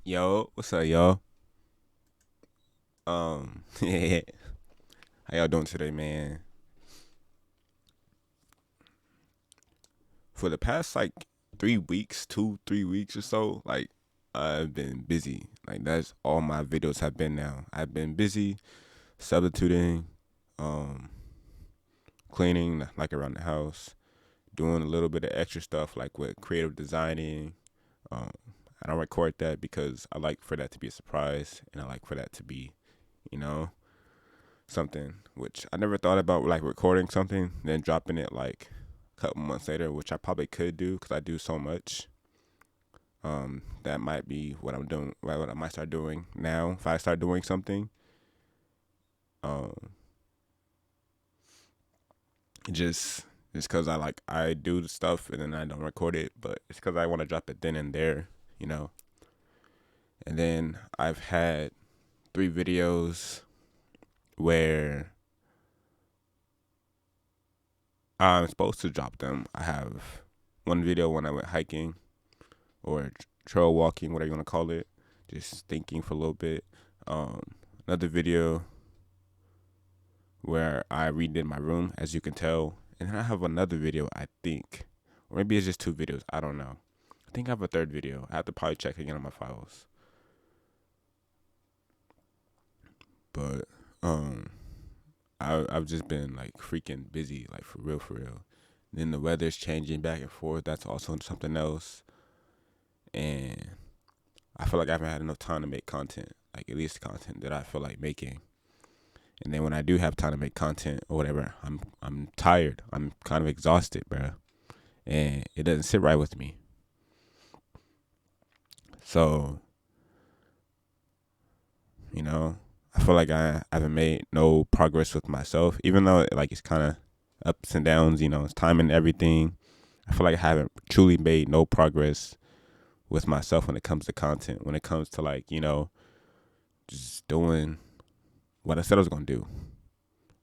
Yo, what's up, y'all? Yeah, how y'all doing today, man? For the past like 3 weeks, 3 weeks or so, like I've been busy. Like that's all my videos have been now. I've been busy substituting, um, cleaning like around the house, doing a little bit of extra stuff like with creative designing. Um, I don't record that because I like for that to be a surprise, and I like for that to be, you know, something which I never thought about, like recording something then dropping it like a couple months later, which I probably could do because I do so much. That might be what I'm doing. What I might start doing now if I start doing something. Um, just because I do the stuff and then I don't record it, but it's because I want to drop it then and there, you know. And then I've had 3 videos where I'm supposed to drop them. I have one video when I went hiking or trail walking, whatever you want to call it, just thinking for a little bit. Um, Another video where I redid my room, as you can tell. And then I have another video, I think. Or maybe it's just 2 videos. I don't know. I think I have a third video. I have to probably check again on my files. But I've just been like freaking busy, like for real, for real. Then the weather's changing back and forth. That's also something else. And I feel like I haven't had enough time to make content, like at least content that I feel like making. And then when I do have time to make content or whatever, I'm tired. I'm kind of exhausted, bro, and it doesn't sit right with me. So, you know, I feel like I haven't made no progress with myself, even though like it's kind of ups and downs. You know, it's time and everything. I feel like I haven't truly made no progress with myself when it comes to content. When it comes to like, just doing what I said I was gonna do.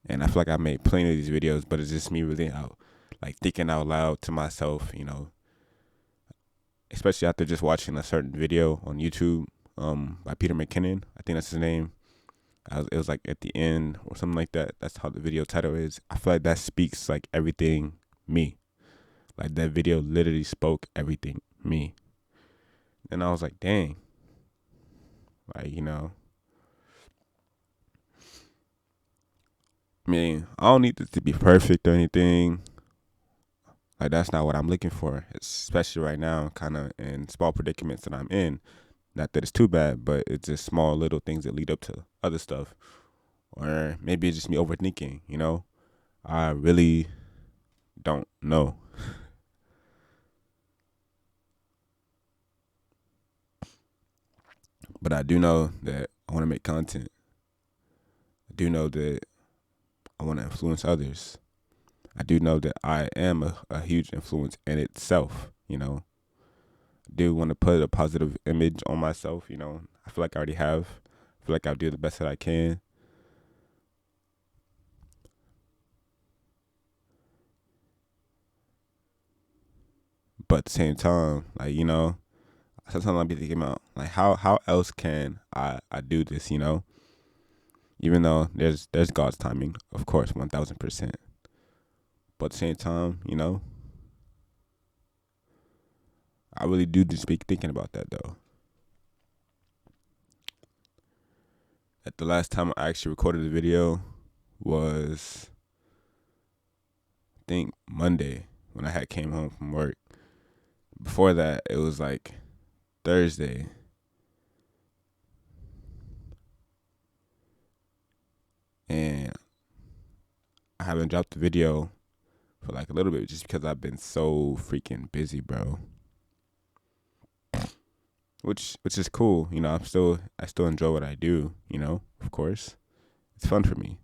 And I feel like I made plenty of these videos, but it's just me really out, like thinking out loud to myself, especially after just watching a certain video on YouTube, by Peter McKinnon. I think that's his name. It was like at the end or something like that. That's how the video title is. I feel like that speaks like everything me. Like that video literally spoke everything me. And I was like, dang. Like, I mean, I don't need this to be perfect or anything. Like that's not what I'm looking for, especially right now, kind of in small predicaments that I'm in. Not that it's too bad, but it's just small little things that lead up to other stuff, or maybe it's just me overthinking. I really don't know, but I do know that I want to make content. I do know that I want to influence others. I do know that I am a huge influence in itself. I do want to put a positive image on myself. I feel like I already have. I feel like I'll do the best that I can. But at the same time, like, sometimes I'll be thinking about like how else can I do this, Even though there's God's timing, of course, 1000%. But at the same time, I really do just be thinking about that though. At the last time I actually recorded a video was, I think, Monday when I had came home from work. Before that, it was like Thursday. And I haven't dropped the video for like a little bit just because I've been so freaking busy, bro. Which is cool, I still enjoy what I do, of course. It's fun for me.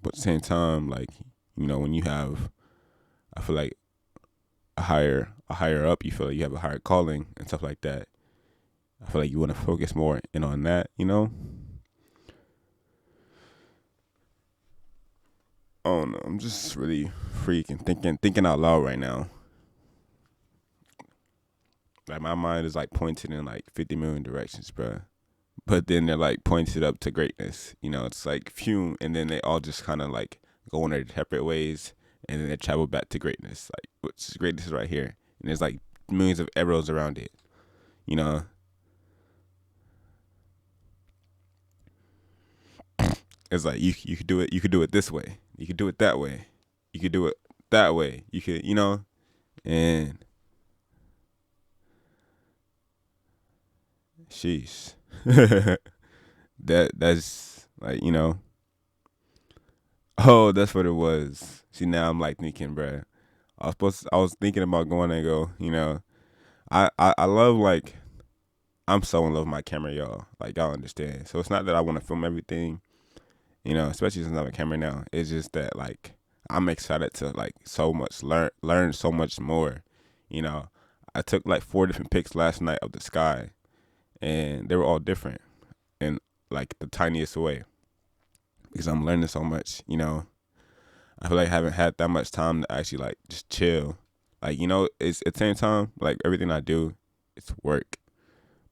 But at the same time, like, when you have, I feel like a higher up, you feel like you have a higher calling and stuff like that. I feel like you want to focus more in on that. I don't know. I'm just really freaking thinking out loud right now. Like my mind is like pointed in like 50 million directions, bruh. But then they're like pointed up to greatness. You know, it's like phew, and then they all just kind of like go in their separate ways, and then they travel back to greatness. Like, which is greatness is right here, and there's like millions of arrows around it. You know, it's like you could do it. You could do it this way. You could do it that way. You could do it that way. You could, you know, and sheesh. That's like, you know. Oh, that's what it was. See, now I'm like thinking, bruh. I was thinking about going and go. You know, I love like I'm so in love with my camera, y'all. Like y'all understand. So it's not that I want to film everything, you know, especially since I have a camera now. It's just that like I'm excited to like so much learn so much more. You know, I took like 4 different pics last night of the sky, and they were all different in like the tiniest way because I'm learning so much. You know, I feel like I haven't had that much time to actually like just chill. Like, you know, it's at the same time like everything I do, it's work.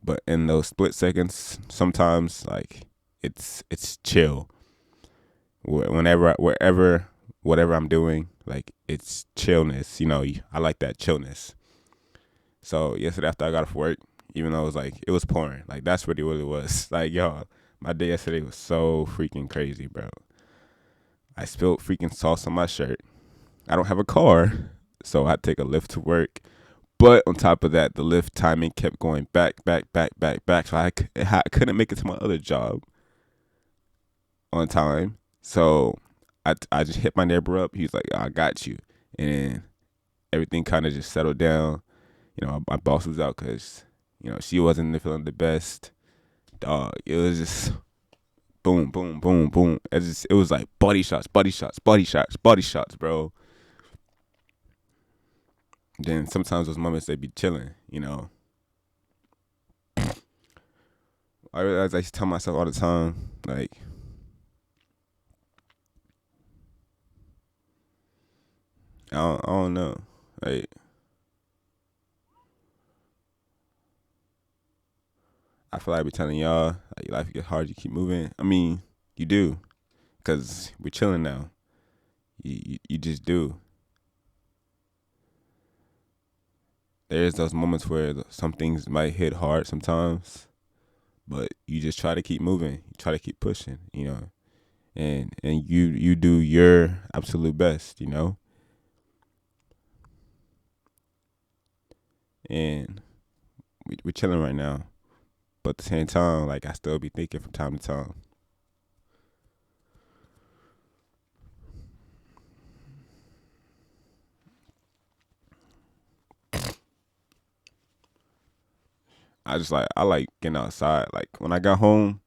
But in those split seconds, sometimes like it's chill. Wherever, whatever I'm doing, like it's chillness. You know, I like that chillness. So yesterday after I got off work, even though it was pouring, like that's really what it was. Like y'all, my day yesterday was so freaking crazy, bro. I spilled freaking sauce on my shirt. I don't have a car, so I take a lift to work. But on top of that, the lift timing kept going back. So I couldn't make it to my other job on time. So I just hit my neighbor up. He was like, I got you. And everything kind of just settled down. You know, my boss was out because, you know, she wasn't feeling the best. Dog, it was just boom, boom, boom, boom. It was like body shots, bro. Then sometimes those moments they be chilling, you know. I realize I used to tell myself all the time, like, I don't know, like, I feel like I be telling y'all, like, life gets hard, you keep moving. I mean, you do, cause we're chilling now. You just do. There's those moments where some things might hit hard sometimes, but you just try to keep moving. You try to keep pushing, you know, and you do your absolute best, you know, and we're chilling right now. But at the same time, like I still be thinking from time to time. I like getting outside. Like when I got home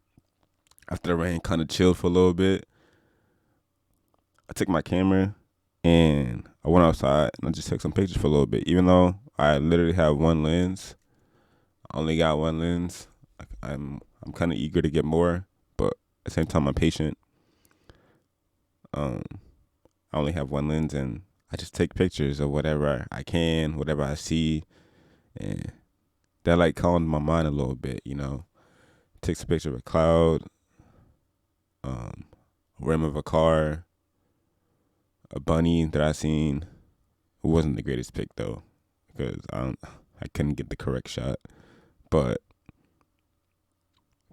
after the rain kind of chilled for a little bit, I took my camera and I went outside and I just took some pictures for a little bit. Even though I literally have one lens, I only got one lens. I'm kind of eager to get more, but at the same time I'm patient. Um, I only have one lens and I just take pictures of whatever I can, whatever I see, and that like calms my mind a little bit, you know. Takes a picture of a cloud, rim of a car, a bunny that I seen. It wasn't the greatest pic though, because I couldn't get the correct shot, but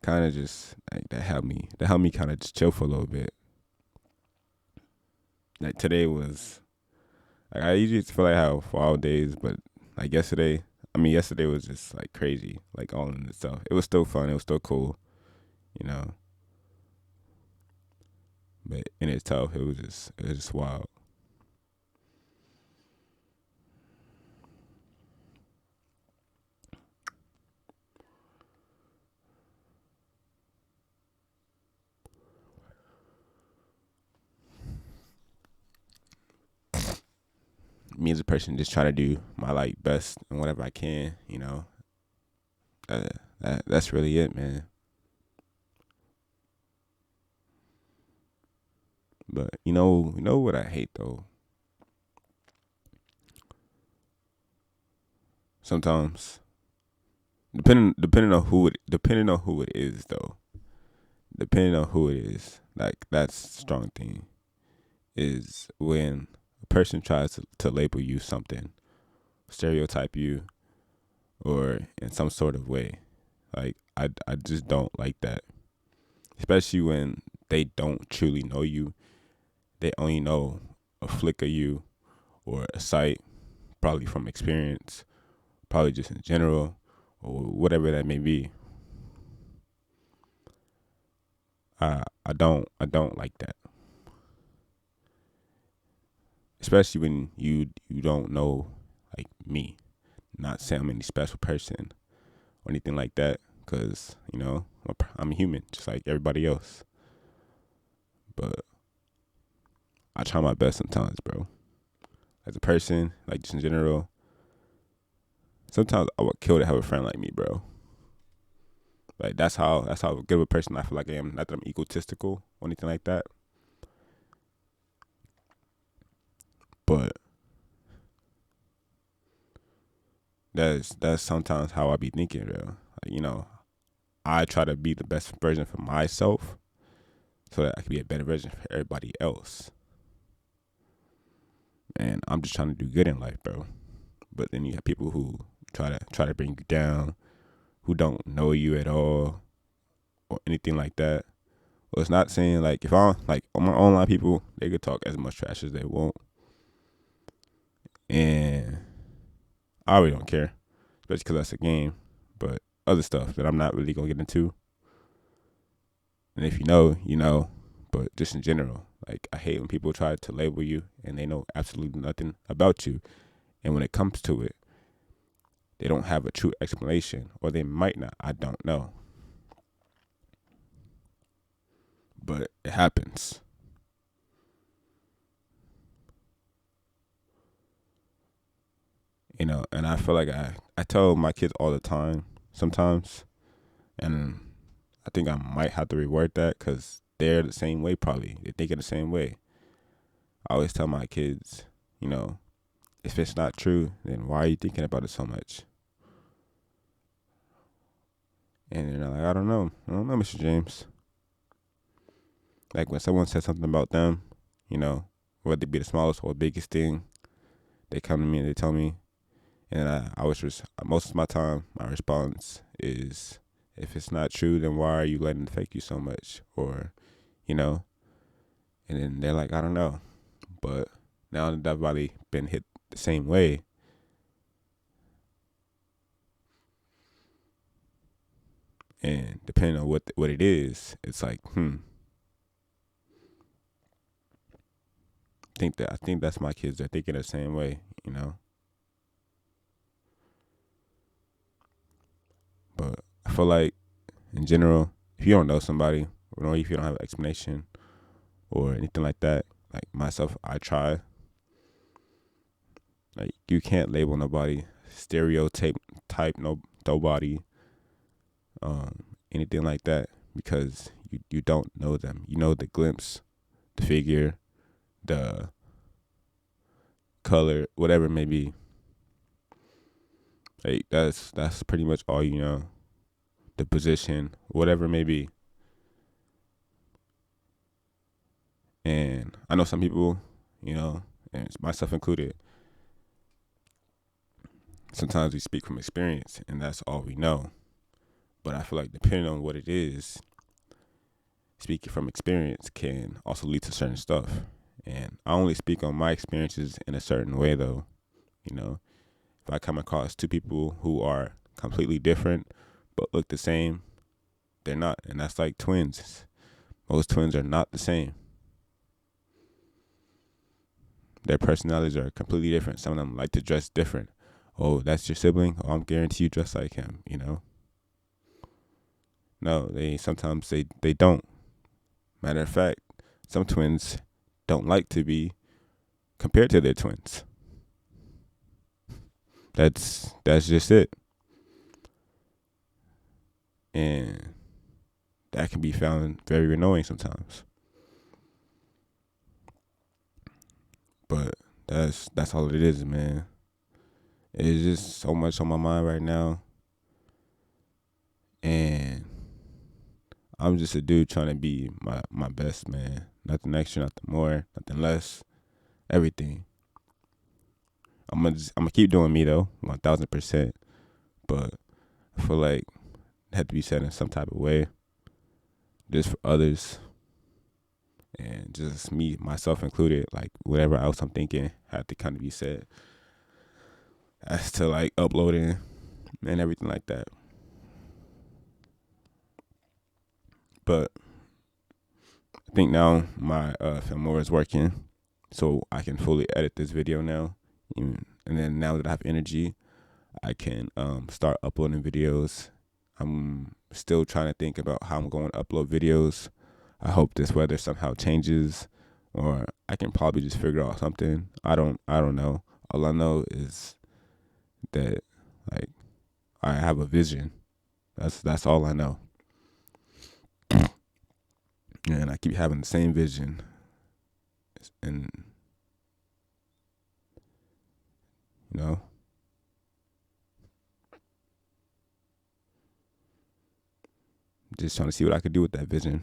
kind of just like that helped me kind of just chill for a little bit. Like today was like I usually feel like I have wild days, but like yesterday was just like crazy, like all in itself. It was still fun, it was still cool, you know. But in itself, it was just wild. Me as a person, just trying to do my like best and whatever I can, you know. Uh, that's really it, man. But you know what I hate though. Sometimes depending on who it is though. Depending on who it is, like that's the strong thing is when a person tries to label you something, stereotype you, or in some sort of way. Like I just don't like that, especially when they don't truly know you. They only know a flick of you or a sight, probably from experience, probably just in general, or whatever that may be. I don't like that, especially when you don't know like me. Not saying I'm any special person or anything like that, because I'm human just like everybody else. But I try my best sometimes, bro. As a person, like just in general, sometimes I would kill to have a friend like me, bro. Like that's how good of a person I feel like I am. Not that I'm egotistical or anything like that, but that's sometimes how I be thinking, bro. Like, I try to be the best version for myself so that I can be a better version for everybody else. And I'm just trying to do good in life, bro. But then you have people who try to bring you down, who don't know you at all or anything like that. Well, it's not saying like if I'm like on my online people, they could talk as much trash as they want, and I really don't care, especially because that's a game. But other stuff that I'm not really gonna get into, and if you know, you know. But just in general, like I hate when people try to label you and they know absolutely nothing about you, and when it comes to it, they don't have a true explanation, or they might not. I don't know. But it happens. And I feel like I tell my kids all the time sometimes, and I think I might have to reword that because they're the same way probably. They think it the same way. I always tell my kids, if it's not true, then why are you thinking about it so much? And they're like, I don't know, Mr. James. Like when someone says something about them, whether it be the smallest or biggest thing, they come to me and they tell me, and I was just most of my time, my response is, if it's not true, then why are you letting it affect you so much? Or, and then they're like, I don't know. But now that everybody been hit the same way, and depending on what it is, it's like, I think that's my kids. They're thinking the same way. But I feel like in general, if you don't know somebody, or if you don't have an explanation or anything like that, like myself, I try. Like you can't label nobody, stereotype nobody, anything like that, because you don't know them. You know the glimpse, the figure, the color, whatever it may be. Like that's pretty much all you know. The position, whatever it may be. And I know some people, and myself included, sometimes we speak from experience and that's all we know. But I feel like depending on what it is, speaking from experience can also lead to certain stuff. And I only speak on my experiences in a certain way though. If I come across two people who are completely different but look the same, they're not. And that's like twins. Most twins are not the same. Their personalities are completely different. Some of them like to dress different. Oh, that's your sibling? Oh, I'm guarantee you dress like him, No, sometimes they don't. Matter of fact, some twins don't like to be compared to their twins. That's just it. And that can be found very annoying sometimes. But that's all it is, man. It's just so much on my mind right now. And I'm just a dude trying to be my best, man. Nothing extra, nothing more, nothing less. Everything. I'm gonna keep doing me though, 1000%. But I feel like it had to be said in some type of way, just for others, and just me, myself included. Like whatever else I'm thinking had to kind of be said, as to like uploading and everything like that. But I think now my Filmora is working, so I can fully edit this video now. And then now that I have energy, I can start uploading videos. I'm still trying to think about how I'm going to upload videos. I hope this weather somehow changes, or I can probably just figure out something. I don't know. All I know is that like I have a vision. That's all I know. And I keep having the same vision. And you know, just trying to see what I could do with that vision.